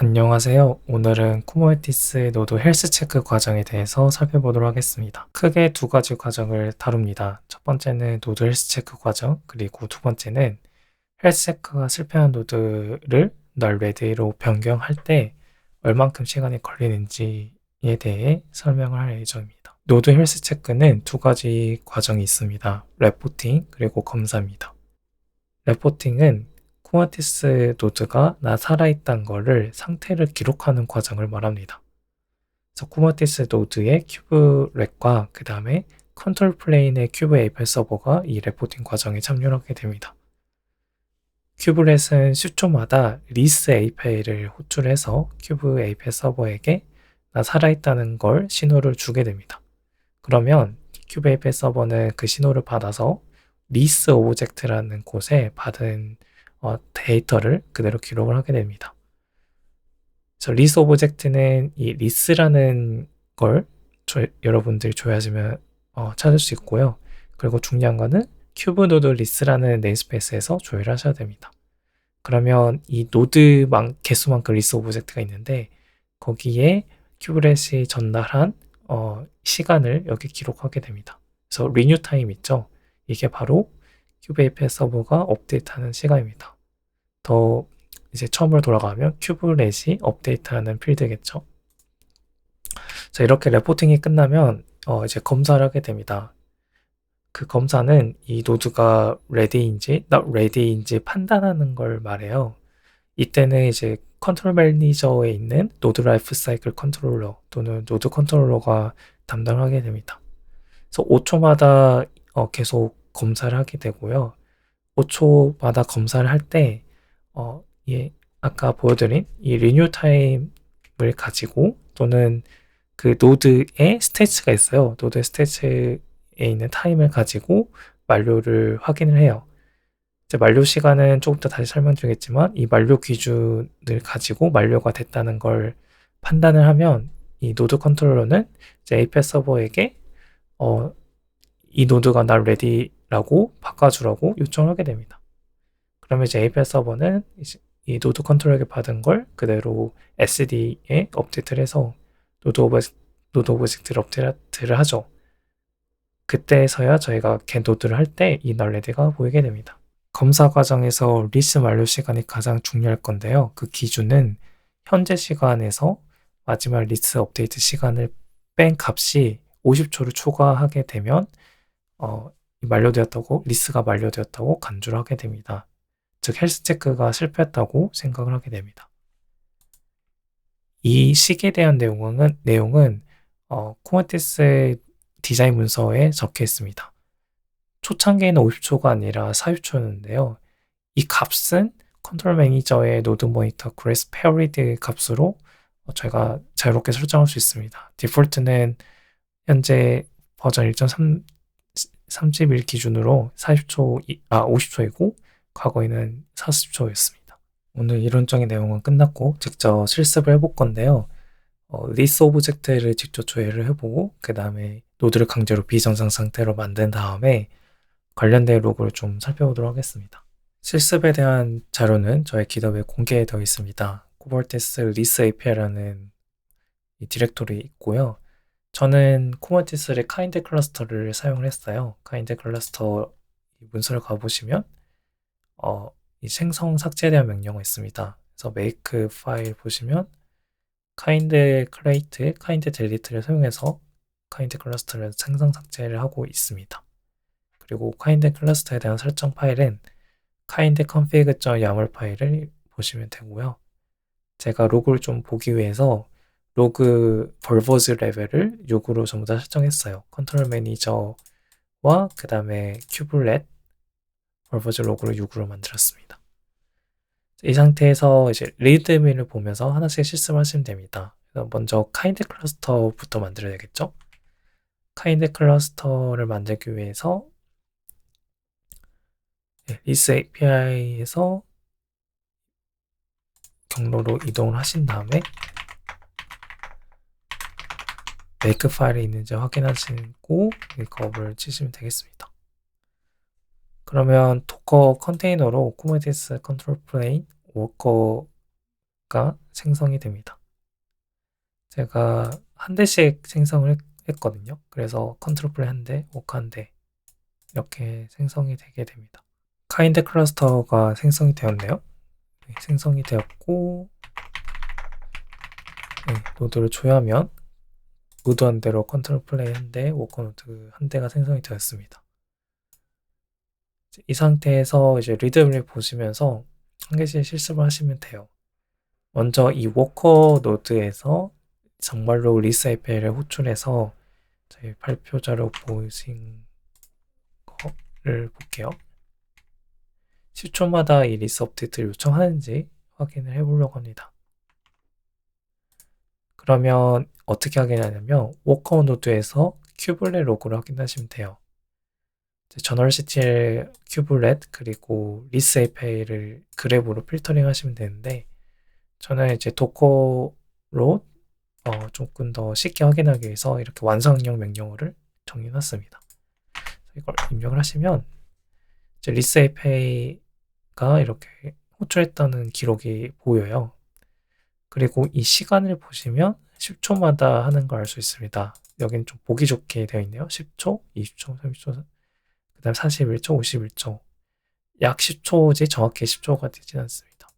안녕하세요. 오늘은 쿠버네티스 노드 헬스 체크 과정에 대해서 살펴보도록 하겠습니다. 크게 두 가지 과정을 다룹니다. 첫 번째는 노드 헬스 체크 과정, 그리고 두 번째는 헬스 체크가 실패한 노드를 널 레디로 변경할 때 얼만큼 시간이 걸리는지에 대해 설명을 할 예정입니다. 노드 헬스 체크는 두 가지 과정이 있습니다. 레포팅 그리고 검사입니다. 레포팅은 쿠버네티스 노드가 나 살아있다는 거를 상태를 기록하는 과정을 말합니다. 그래서 쿠버네티스 노드의 큐브렉과 그 다음에 컨트롤 플레인의 큐브 API 서버가 이 레포팅 과정에 참여하게 됩니다. 큐브렛은 10초마다 리스 API를 호출해서 큐브 API 서버에게 나 살아있다는 걸 신호를 주게 됩니다. 그러면 큐브 API 서버는 그 신호를 받아서 리스 오브젝트라는 곳에 받은 데이터를 그대로 기록을 하게 됩니다. 그래서 리스 오브젝트는 이 리스라는 걸 여러분들이 조회하시면 찾을 수 있고요. 그리고 중요한 거는 큐브 노드 리스라는 네임스페이스에서 조회를 하셔야 됩니다. 그러면 이 노드 개수만큼 리스 오브젝트가 있는데 거기에 큐브렛이 전달한 시간을 여기 기록하게 됩니다. 그래서 리뉴 타임 있죠? 이게 바로 큐브 API 서버가 업데이트하는 시간입니다. 더 이제 처음으로 돌아가면 큐브렛이 업데이트하는 필드겠죠. 자, 이렇게 레포팅이 끝나면 이제 검사를 하게 됩니다. 그 검사는 이 노드가 ready인지 not ready인지 판단하는 걸 말해요. 이때는 이제 컨트롤 매니저에 있는 노드 라이프 사이클 컨트롤러 또는 노드 컨트롤러가 담당하게 됩니다. 그래서 5초마다 계속 검사를 하게 되고요. 5초마다 검사를 할 때 아까 보여드린 이 리뉴 타임을 가지고 또는 그 노드의 스테이츠가 있어요. 노드의 스테이츠에 있는 타임을 가지고 만료를 확인을 해요. 이제 만료 시간은 조금 더 다시 설명드리겠지만 이 만료 기준을 가지고 만료가 됐다는 걸 판단을 하면 이 노드 컨트롤러는 이제 API 서버에게 이 노드가 나 레디라고 바꿔주라고 요청을 하게 됩니다. 그러면 이제 API 서버는 이 노드 컨트롤러에게 받은 걸 그대로 SD에 업데이트를 해서 노드 오브젝트를 업데이트를 하죠. 그때서야 저희가 get 노드를 할 때 이 널레디가 보이게 됩니다. 검사 과정에서 리스 만료 시간이 가장 중요할 건데요. 그 기준은 현재 시간에서 마지막 리스 업데이트 시간을 뺀 값이 50초를 초과하게 되면 리스가 만료되었다고 간주를 하게 됩니다. 즉 헬스 체크가 실패했다고 생각을 하게 됩니다. 이 식에 대한 내용은 쿠버네티스 디자인 문서에 적혀 있습니다. 초창기에는 50초가 아니라 40초였는데요. 이 값은 컨트롤 매니저의 노드 모니터 그레이스 페리드 값으로 저희가 자유롭게 설정할 수 있습니다. 디폴트는 현재 버전 1.31 기준으로 50초이고 과거에는 40초였습니다. 오늘 이론적인 내용은 끝났고 직접 실습을 해볼 건데요. 리스 오브젝트를 직접 조회를 해보고 그 다음에 노드를 강제로 비정상 상태로 만든 다음에 관련된 로그를 좀 살펴보도록 하겠습니다. 실습에 대한 자료는 저의 기업에 공개되어 있습니다. 쿠버네티스 리스 API라는 이 디렉토리 있고요. 저는 쿠버네티스의 카인드 클러스터를 사용을 했어요. 카인드 클러스터 문서를 가보시면 이 생성 삭제에 대한 명령어 있습니다. 그래서 make 파일 보시면 kind create, kind delete를 사용해서 kind 클러스터를 생성 삭제를 하고 있습니다. 그리고 kind 클러스터에 대한 설정 파일은 kind config.yaml 파일을 보시면 되고요. 제가 로그를 좀 보기 위해서 로그 벌버즈 레벨을 6으로 전부 다 설정했어요. 컨트롤 매니저와 그 다음에 큐블렛 벌버즈 로그를 6으로 만들었습니다. 이 상태에서 이제 리드미를 보면서 하나씩 실습하시면 됩니다. 먼저 카인드 클러스터부터 만들어야 되겠죠? 카인드 클러스터를 만들기 위해서 리스 API에서 경로로 이동을 하신 다음에 make 파일이 있는지 확인하시고 검을 치시면 되겠습니다. 그러면 도커 컨테이너로 쿠버네티스 컨트롤 플레인 워커 오브젝트가 생성이 됩니다. 제가 한 대씩 생성을 했거든요. 그래서 컨트롤 플레이 한 대, 워크 한 대, 이렇게 생성이 되게 됩니다. 카인드 클러스터가 생성이 되었네요. 네, 생성이 되었고, 네, 노드를 조회하면 무드한 대로 컨트롤 플레이 한 대, 워커 노드 한 대가 생성이 되었습니다. 이 상태에서 이제 리드를 보시면서 한 개씩 실습을 하시면 돼요. 먼저 이 워커 노드에서 정말로 리스 API를 호출해서 저희 발표자로 보신 거를 볼게요. 10초마다 이 리스 업데이트를 요청하는지 확인을 해보려고 합니다. 그러면 어떻게 확인하냐면 워커 노드에서 큐블렛 로그를 확인하시면 돼요. 저널시티의 큐블렛 그리고 리스 API를 그래프로 필터링 하시면 되는데 저는 이제 도커로 조금 더 쉽게 확인하기 위해서 이렇게 완성형 명령어를 정리해놨습니다. 이걸 입력을 하시면 이제 리스 API가 이렇게 호출했다는 기록이 보여요. 그리고 이 시간을 보시면 10초마다 하는 걸 알 수 있습니다. 여기는 좀 보기 좋게 되어 있네요. 10초, 20초, 30초, 그 다음 41초, 51초. 약 10초지 정확히 10초가 되진 않습니다.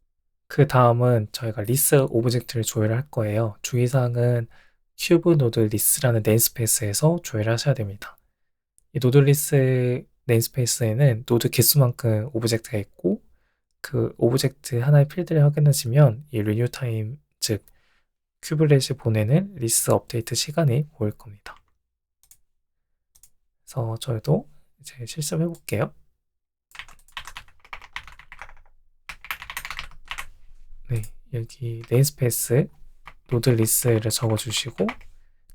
그 다음은 저희가 리스 오브젝트를 조회를 할 거예요. 주의사항은 큐브 노드 리스라는 네임스페이스에서 조회를 하셔야 됩니다. 이 노드 리스 네임스페이스에는 노드 개수만큼 오브젝트가 있고 그 오브젝트 하나의 필드를 확인하시면 이 리뉴 타임, 즉 큐블렛이 보내는 리스 업데이트 시간이 보일 겁니다. 그래서 저희도 이제 실습해 볼게요. 네, 여기 네임스페이스 노드 리스를 적어주시고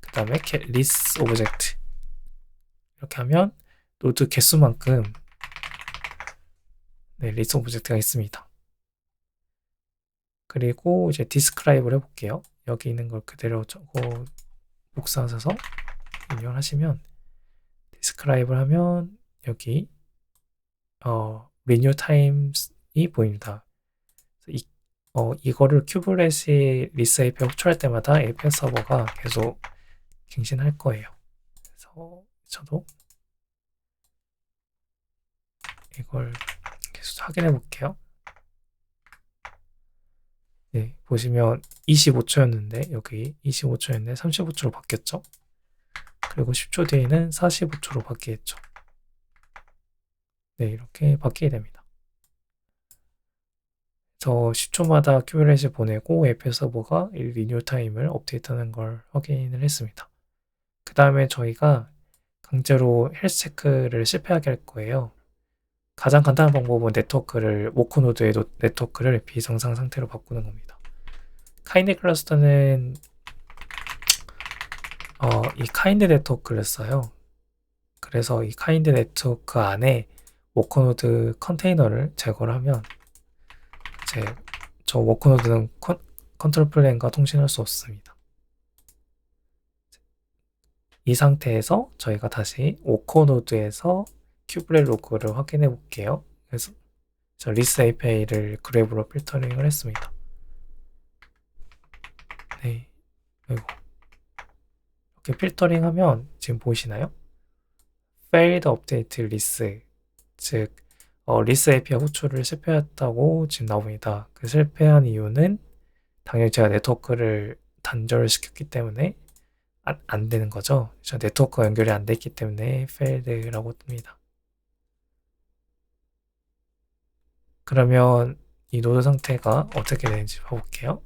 그 다음에 리스 오브젝트 이렇게 하면 노드 개수만큼 네, 리스 오브젝트가 있습니다. 그리고 이제 디스크라이브를 해볼게요. 여기 있는 걸 그대로 적어 복사하셔서 입력을 하시면 디스크라이브를 하면 여기 renew times이 보입니다. 이거를 큐블렛이 리스 API 호출할 때마다 API 서버가 계속 갱신할 거예요. 그래서 저도 이걸 계속 확인해 볼게요. 네, 보시면 25초였는데 여기 25초였는데 35초로 바뀌었죠. 그리고 10초 뒤에는 45초로 바뀌겠죠. 네, 이렇게 바뀌게 됩니다. 그래서 10초마다 큐블렛을 보내고 API 서버가 리뉴 타임을 업데이트하는 걸 확인을 했습니다. 그 다음에 저희가 강제로 헬스 체크를 실패하게 할 거예요. 가장 간단한 방법은 워커 노드의 네트워크를 비정상 상태로 바꾸는 겁니다. 카인드 클러스터는 이 카인드 네트워크를 써요. 그래서 이 카인드 네트워크 안에 워커 노드 컨테이너를 제거를 하면 저 워커 노드는 컨트롤 플레인과 통신할 수 없습니다. 이 상태에서 저희가 다시 워커 노드에서 큐블렛 로그를 확인해 볼게요. 그래서 저 리스 API를 그래프로 필터링을 했습니다. 네, 그리고 이렇게 필터링 하면 지금 보이시나요? failed update list, 즉 리스 API 호출을 실패했다고 지금 나옵니다. 그 실패한 이유는 당연히 제가 네트워크를 단절시켰기 때문에 안 되는 거죠. 저 네트워크가 연결이 안 됐기 때문에 failed라고 뜹니다. 그러면 이 노드 상태가 어떻게 되는지 봐볼게요.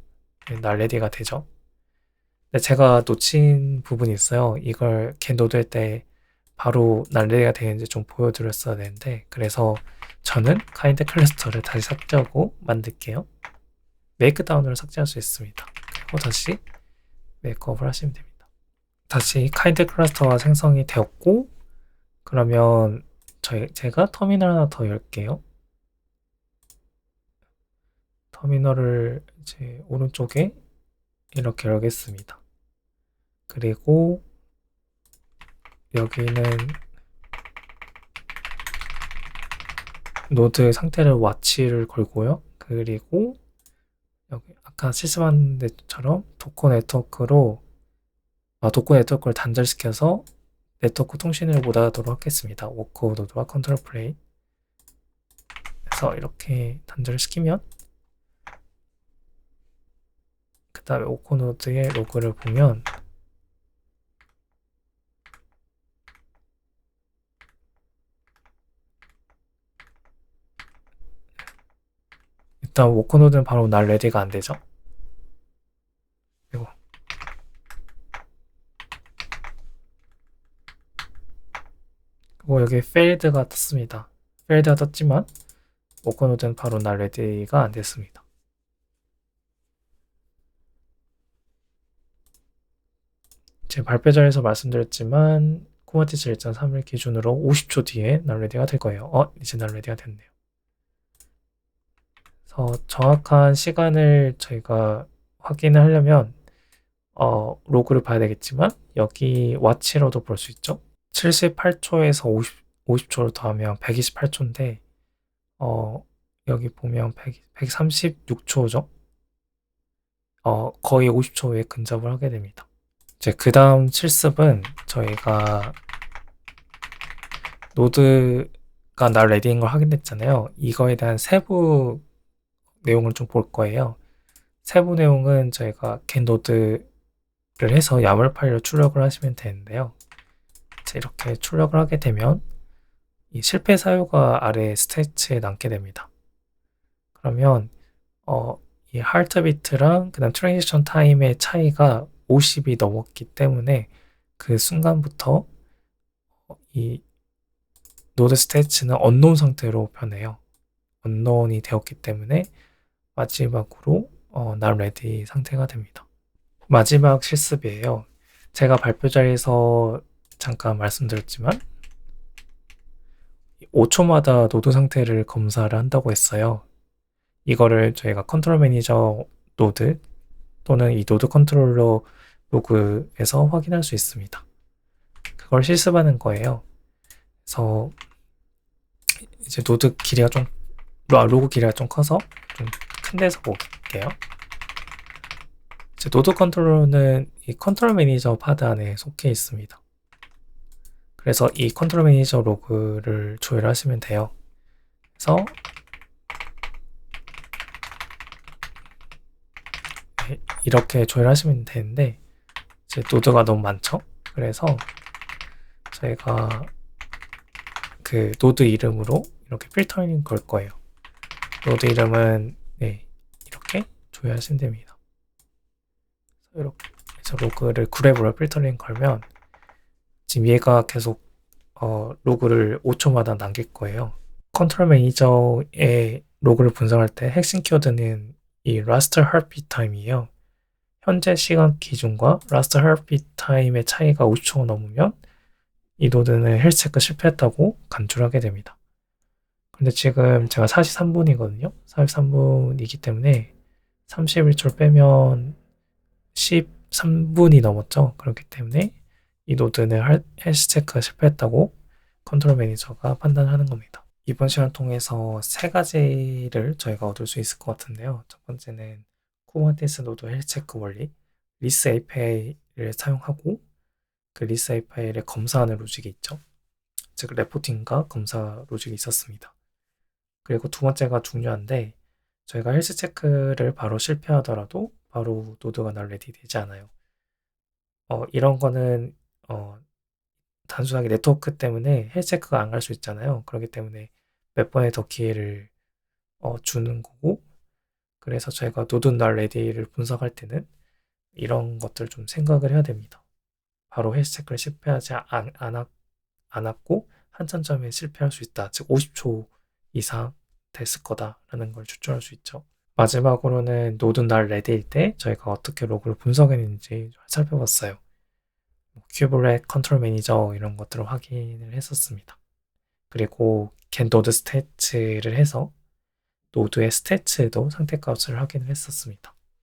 날레디가 되죠. 근데 제가 놓친 부분이 있어요. 이걸 겟 노드 할 때 바로 날레디가 되는지 좀 보여드렸어야 되는데 그래서 저는 카인드 클러스터를 다시 삭제하고 만들게요. 메이크다운으로 삭제할 수 있습니다. 그리고 다시 메이크업을 하시면 됩니다. 다시 카인드 클러스터가 생성이 되었고 그러면 제가 터미널 하나 더 열게요. 터미널을 이제 오른쪽에 이렇게 열겠습니다. 그리고 여기는 노드 상태를 와치를 걸고요. 그리고 여기 아까 실습한 데처럼 도커 네트워크로 도커 네트워크를 단절시켜서 네트워크 통신을 못하도록 하겠습니다. 워크 노드와 컨트롤 플레인 그래서 이렇게 단절시키면 그 다음에 워크 노드의 로그를 보면 일단 워크 노드는 바로 날 레디가 안 되죠. 그리고 여기 failed가 떴습니다. failed가 떴지만 워크 노드는 바로 날 레디가 안 됐습니다. 제 발표 자리에서 말씀드렸지만 쿠버티스 1.3을 기준으로 50초 뒤에 날 레디가 될 거예요. 이제 날 레디가 됐네요. 그래서 정확한 시간을 저희가 확인을 하려면 로그를 봐야 되겠지만 여기 와치로도 볼 수 있죠. 78초에서 50초를 더하면 128초인데 여기 보면 136초죠. 거의 50초 후에 근접을 하게 됩니다. 이제 그 다음 실습은 저희가 노드가 날 레디인 걸 확인했잖아요. 이거에 대한 세부 내용을 좀 볼 거예요. 세부 내용은 저희가 get 노드를 해서 야물 파일로 출력을 하시면 되는데요. 이렇게 출력을 하게 되면 이 실패 사유가 아래 스테이츠에 남게 됩니다. 그러면 이 하트비트랑 그다음 트랜지션 타임의 차이가 50이 넘었기 때문에 그 순간부터 이 노드 스테이츠는 언노운 상태로 변해요. 언노운이 되었기 때문에 마지막으로 날 레디 상태가 됩니다. 마지막 실습이에요. 제가 발표 자리에서 잠깐 말씀드렸지만 5초마다 노드 상태를 검사를 한다고 했어요. 이거를 저희가 컨트롤 매니저 노드 또는 이 노드 컨트롤러 로그에서 확인할 수 있습니다. 그걸 실습하는 거예요. 그래서 이제 노드 길이가 좀 로그 길이가 좀 커서 좀 큰 데서 볼게요. 이제 노드 컨트롤러는 이 컨트롤 매니저 파드 안에 속해 있습니다. 그래서 이 컨트롤 매니저 로그를 조회하시면 돼요. 그래서 이렇게 조회하시면 되는데 이제 노드가 너무 많죠. 그래서 저희가 그 노드 이름으로 이렇게 필터링 걸 거예요. 노드 이름은 이렇게 조회하시면 됩니다. 이렇게 해서 로그를 그래브로 필터링 걸면 지금 얘가 계속 로그를 5초마다 남길 거예요. 컨트롤 매니저의 로그를 분석할 때 핵심 키워드는 이 라스트 heartbeat time이에요. 현재 시간 기준과 라스트 heartbeat time의 차이가 50초가 넘으면 이 노드는 헬스 체크 실패했다고 간주하게 됩니다. 근데 지금 제가 43분이거든요. 43분이기 때문에 31초를 빼면 13분이 넘었죠. 그렇기 때문에 이 노드는 헬스 체크가 실패했다고 컨트롤 매니저가 판단하는 겁니다. 이번 시간을 통해서 세 가지를 저희가 얻을 수 있을 것 같은데요. 첫 번째는 쿠버네티스 노드 헬스 체크 원리, 리스 API를 사용하고 그 리스 API를 검사하는 로직이 있죠. 즉 레포팅과 검사 로직이 있었습니다. 그리고 두 번째가 중요한데 저희가 헬스 체크를 바로 실패하더라도 바로 노드가 날 레디 되지 않아요. 이런 거는 단순하게 네트워크 때문에 헬스 체크가 안 갈 수 있잖아요. 그렇기 때문에 몇 번의 더 기회를 주는 거고 그래서 저희가 노드 날 레디를 분석할 때는 이런 것들을 좀 생각을 해야 됩니다. 바로 헬스 체크를 실패하지 않았고 한참점에 실패할 수 있다. 즉 50초 이상 됐을 거다라는 걸 추출할 수 있죠. 마지막으로는 노드 날 레디일 때 저희가 어떻게 로그를 분석했는지 살펴봤어요. 큐브렛 컨트롤 매니저 이런 것들을 확인을 했었습니다. 그리고 get 노드 스태츠를 해서 노드의 스태츠도 상태값을 확인을 했었습니다.